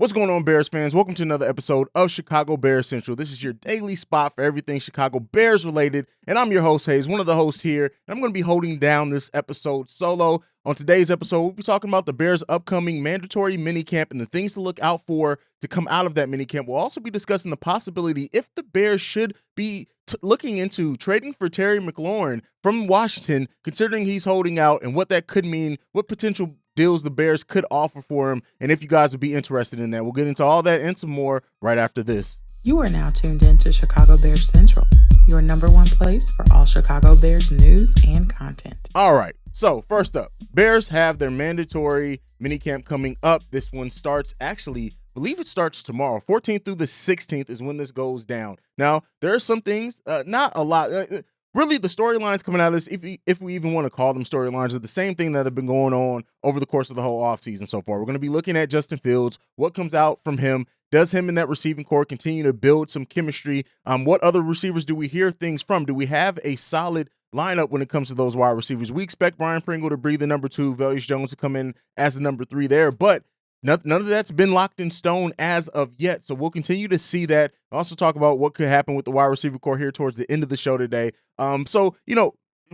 What's going on, Bears fans? Welcome to another episode of Chicago Bears Central. This is your daily spot for everything Chicago Bears related, and I'm your host, Haize, one of the hosts here, and I'm going to be holding down this episode solo. On today's episode, we'll be talking about the Bears' upcoming mandatory minicamp and the things to look out for to come out of that minicamp. We'll also be discussing the possibility if the Bears should be looking into trading for Terry McLaurin from Washington, considering he's holding out, and what that could mean, what potential deals the Bears could offer for him, and if you guys would be interested in that. We'll get into all that and some more right after this. You are now tuned in to Chicago Bears Central, your number one place for all Chicago Bears news and content. All right, so first up, Bears have their mandatory minicamp coming up. This one starts, actually, I believe it starts tomorrow. 14th through the 16th is when this goes down. Now, there are some things, not a lot. Really, the storylines coming out of this, if we even want to call them storylines, are the same thing that have been going on over the course of the whole offseason so far. We're going to be looking at Justin Fields, what comes out from him. Does him and that receiving core continue to build some chemistry? What other receivers do we hear things from? Do we have a solid lineup when it comes to those wide receivers? We expect Brian Pringle to be the number 2, Velus Jones to come in as the number 3 there, but none of that's been locked in stone as of yet, so we'll continue to see that. Also talk about what could happen with the wide receiver core here towards the end of the show today.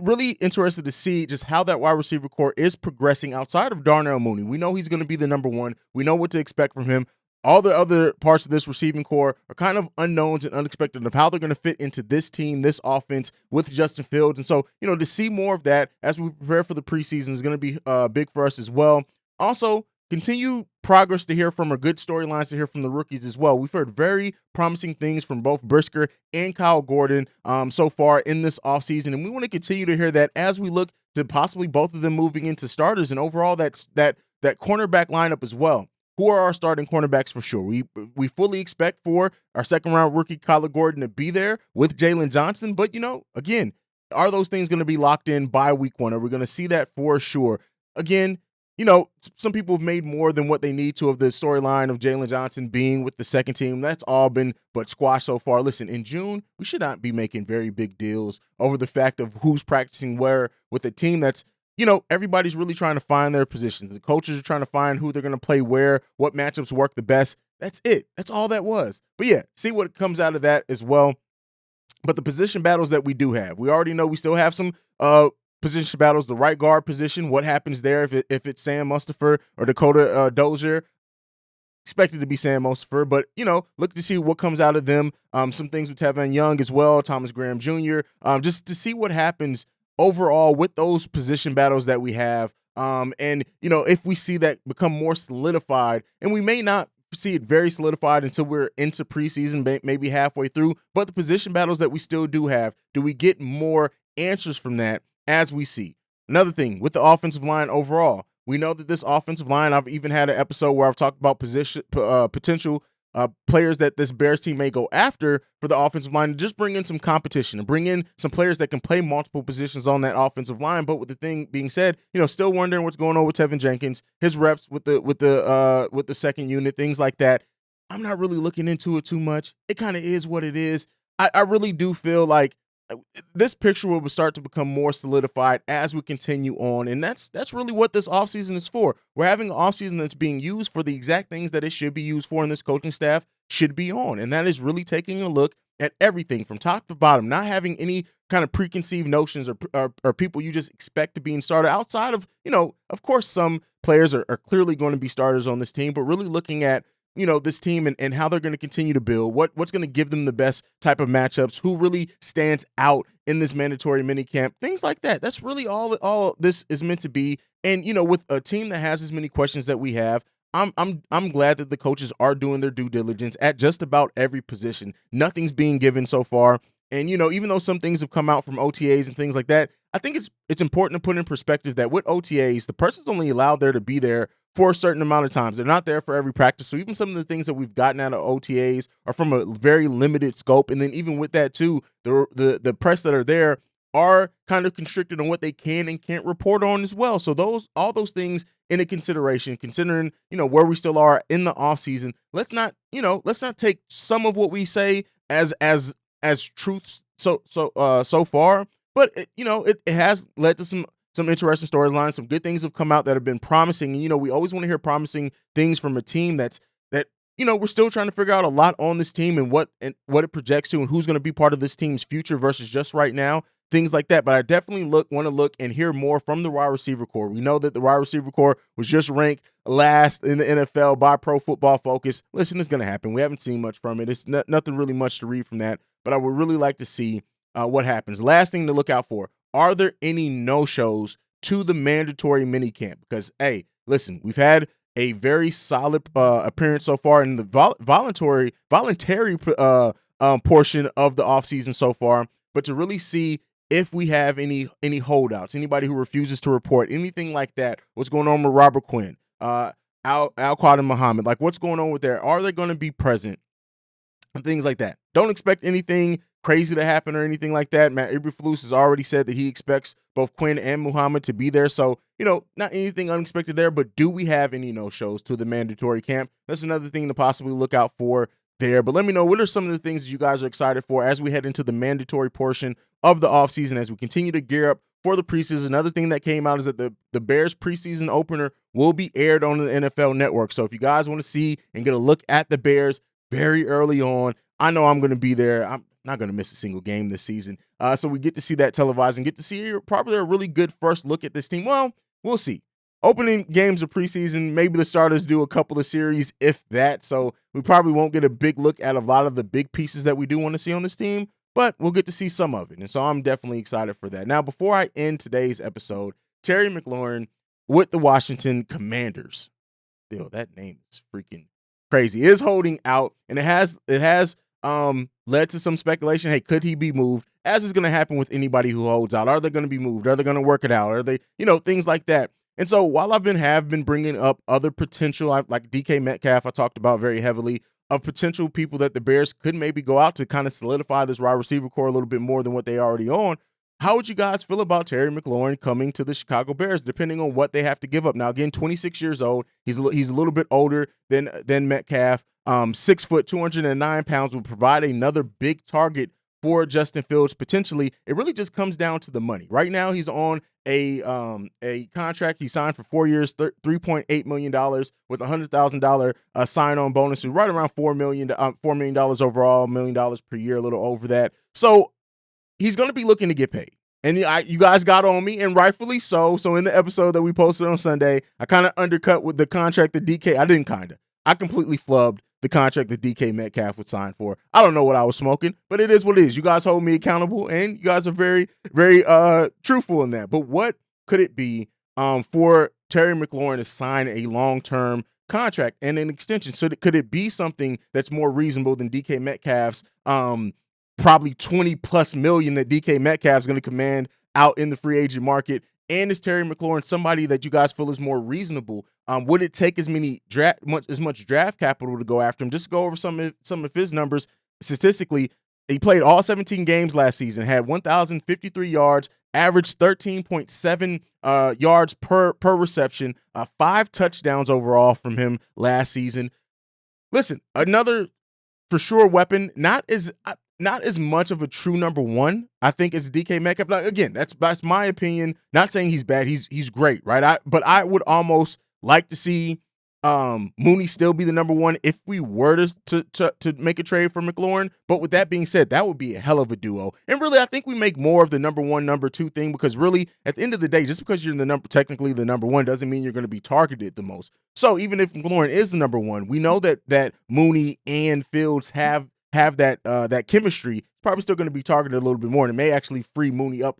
Really interested to see just how that wide receiver core is progressing outside of Darnell Mooney. We know he's going to be the number 1. We know what to expect from him. All the other parts of this receiving core are kind of unknowns and unexpected of how they're going to fit into this team, this offense with Justin Fields. And so, to see more of that as we prepare for the preseason is going to be big for us as well. Also, continue progress to hear from, or good storylines to hear from the rookies as well. We've heard very promising things from both Brisker and Kyle Gordon so far in this offseason, and we want to continue to hear that as we look to possibly both of them moving into starters, and overall that cornerback lineup as well. Who are our starting cornerbacks for sure? We fully expect for our second-round rookie Kyle Gordon to be there with Jalen Johnson, but, again, are those things going to be locked in by week 1? Are we going to see that for sure? Again, some people have made more than what they need to of the storyline of Jalen Johnson being with the second team. That's all been but squashed so far. Listen, in June, we should not be making very big deals over the fact of who's practicing where with a team that's, everybody's really trying to find their positions. The coaches are trying to find who they're going to play where, what matchups work the best. That's it. That's all that was. But yeah, see what comes out of that as well. But the position battles that we do have, we already know we still have some position battles. The right guard position, what happens there if it's Sam Mustipher or Dakota Dozier? Expected to be Sam Mustipher, but look to see what comes out of them. Some things with Tevin Young as well, Thomas Graham Jr. Just to see what happens overall with those position battles that we have. If we see that become more solidified, and we may not see it very solidified until we're into preseason, maybe halfway through, but the position battles that we still do have, do we get more answers from that as we see? Another thing with the offensive line overall, we know that this offensive line, I've even had an episode where I've talked about potential players that this Bears team may go after for the offensive line to just bring in some competition and bring in some players that can play multiple positions on that offensive line. But with the thing being said, still wondering what's going on with Tevin Jenkins, his reps with the second unit, things like that. I'm not really looking into it too much. It kind of is what it is. I really do feel like this picture will start to become more solidified as we continue on, and that's really what this offseason is for. We're having an offseason that's being used for the exact things that it should be used for, and this coaching staff should be on, and that is really taking a look at everything from top to bottom, not having any kind of preconceived notions or people you just expect to be in starter outside of, of course, some players are clearly going to be starters on this team, but really looking at this team and how they're going to continue to build, what's going to give them the best type of matchups, who really stands out in this mandatory minicamp, things like that. That's really all this is meant to be. And, with a team that has as many questions that we have, I'm glad that the coaches are doing their due diligence at just about every position. Nothing's being given so far. And, even though some things have come out from OTAs and things like that, I think it's important to put in perspective that with OTAs, the person's only allowed there to be there for a certain amount of times. They're not there for every practice. So even some of the things that we've gotten out of OTAs are from a very limited scope. And then even with that too, the press that are there are kind of constricted on what they can and can't report on as well. So all those things into consideration, considering, where we still are in the offseason, let's not take some of what we say as truth so far. But it has led to some interesting storylines. Some good things have come out that have been promising. And we always want to hear promising things from a team that we're still trying to figure out a lot on this team and what it projects to and who's going to be part of this team's future versus just right now, things like that. But I definitely want to look and hear more from the wide receiver core. We know that the wide receiver core was just ranked last in the NFL by Pro Football Focus. Listen, it's going to happen. We haven't seen much from it. It's nothing really much to read from that, but I would really like to see what happens. Last thing to look out for, are there any no-shows to the mandatory minicamp? Because, hey, listen, we've had a very solid appearance so far in the voluntary portion of the offseason so far. But to really see if we have any holdouts, anybody who refuses to report, anything like that, what's going on with Robert Quinn, Al-Qaeda Muhammad, like what's going on with there? Are they going to be present? And things like that. Don't expect anything crazy to happen or anything like that. Matt Eberflus has already said that he expects both Quinn and Muhammad to be there. So, not anything unexpected there, but do we have any no-shows to the mandatory camp? That's another thing to possibly look out for there. But let me know, what are some of the things that you guys are excited for as we head into the mandatory portion of the offseason, as we continue to gear up for the preseason? Another thing that came out is that the Bears preseason opener will be aired on the NFL Network. So if you guys want to see and get a look at the Bears very early on, I know I'm going to be there. I'm not going to miss a single game this season. So we get to see that televised and get to see probably a really good first look at this team. Well, we'll see. Opening games of preseason, maybe the starters do a couple of series, if that. So we probably won't get a big look at a lot of the big pieces that we do want to see on this team, but we'll get to see some of it. And so I'm definitely excited for that. Now, before I end today's episode, Terry McLaurin with the Washington Commanders. Still, that name is freaking crazy. Is holding out, and it has led to some speculation. Hey, could he be moved? As is going to happen with anybody who holds out. Are they going to be moved? Are they going to work it out? Are they, things like that. And so while have been bringing up other potential, like DK Metcalf, I talked about very heavily, of potential people that the Bears could maybe go out to kind of solidify this wide receiver core a little bit more than what they already own. How would you guys feel about Terry McLaurin coming to the Chicago Bears, depending on what they have to give up? Now, again, 26 years old. He's a little bit older than Metcalf. 6 foot, 209 pounds, will provide another big target for Justin Fields potentially. It really just comes down to the money. Right now, he's on a contract. He signed for 4 years, $3.8 million with $100,000 sign-on bonus, right around $4 million overall, $1 million per year, a little over that. So he's going to be looking to get paid. And you guys got on me, and rightfully so. So in the episode that we posted on Sunday, I kind of undercut with the contract that I completely flubbed the contract that DK Metcalf would sign for. I don't know what I was smoking, but it is what it is. You guys hold me accountable, and you guys are very, very truthful in that. But what could it be for Terry McLaurin to sign a long-term contract and an extension? So could it be something that's more reasonable than DK Metcalf's probably 20 plus million that DK Metcalf is going to command out in the free agent market? And is Terry McLaurin somebody that you guys feel is more reasonable? Would it take as much draft capital to go after him? Just go over some of his numbers. Statistically, he played all 17 games last season, had 1,053 yards, averaged 13.7 yards per reception, 5 touchdowns overall from him last season. Listen, another for sure weapon, not as much of a true number one, I think, as DK Metcalf. Now, again, that's my opinion. Not saying he's bad. He's great, right? But I would almost like to see Mooney still be the number one if we were to make a trade for McLaurin. But with that being said, that would be a hell of a duo. And really, I think we make more of the number one, number two thing, because really, at the end of the day, just because you're technically the number one doesn't mean you're going to be targeted the most. So even if McLaurin is the number one, we know that Mooney and Fields have that chemistry. Probably still going to be targeted a little bit more, and it may actually free Mooney up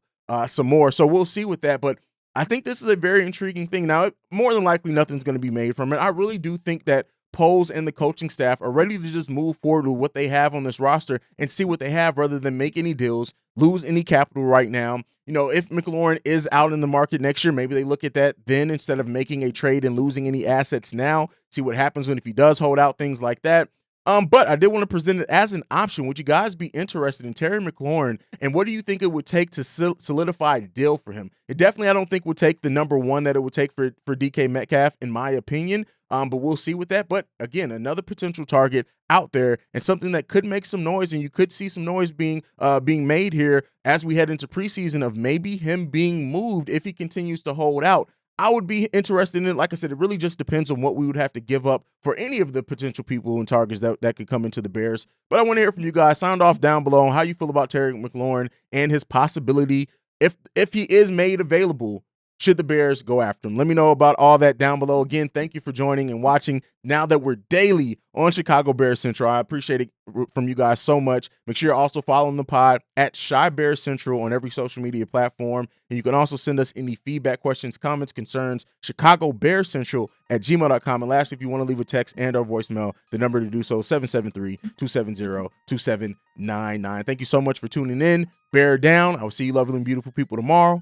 some more. So we'll see with that. But I think this is a very intriguing thing. Now, more than likely, nothing's going to be made from it. I really do think that Poles and the coaching staff are ready to just move forward with what they have on this roster and see what they have rather than make any deals, lose any capital right now. If McLaurin is out in the market next year, maybe they look at that then instead of making a trade and losing any assets now. See what happens if he does hold out, things like that. But I did want to present it as an option. Would you guys be interested in Terry McLaurin, and what do you think it would take to solidify a deal for him? It definitely, I don't think, would take the number one that it would take for DK Metcalf, in my opinion. But we'll see with that. But again, another potential target out there, and something that could make some noise, and you could see some noise being made here as we head into preseason of maybe him being moved if he continues to hold out. I would be interested in it. Like I said, it really just depends on what we would have to give up for any of the potential people and targets that could come into the Bears. But I want to hear from you guys. Sound off down below on how you feel about Terry McLaurin and his possibility, if he is made available, should the Bears go after him? Let me know about all that down below. Again, thank you for joining and watching. Now that we're daily on Chicago Bears Central, I appreciate it from you guys so much. Make sure you're also following the pod at Shy Bears Central on every social media platform. And you can also send us any feedback, questions, comments, concerns, Chicago Bears Central at gmail.com. And lastly, if you want to leave a text and or voicemail, the number to do so, 773-270-2799. Thank you so much for tuning in. Bear down. I will see you lovely and beautiful people tomorrow.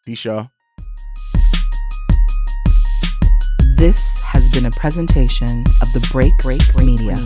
Peace, y'all. This has been a presentation of the Break Media.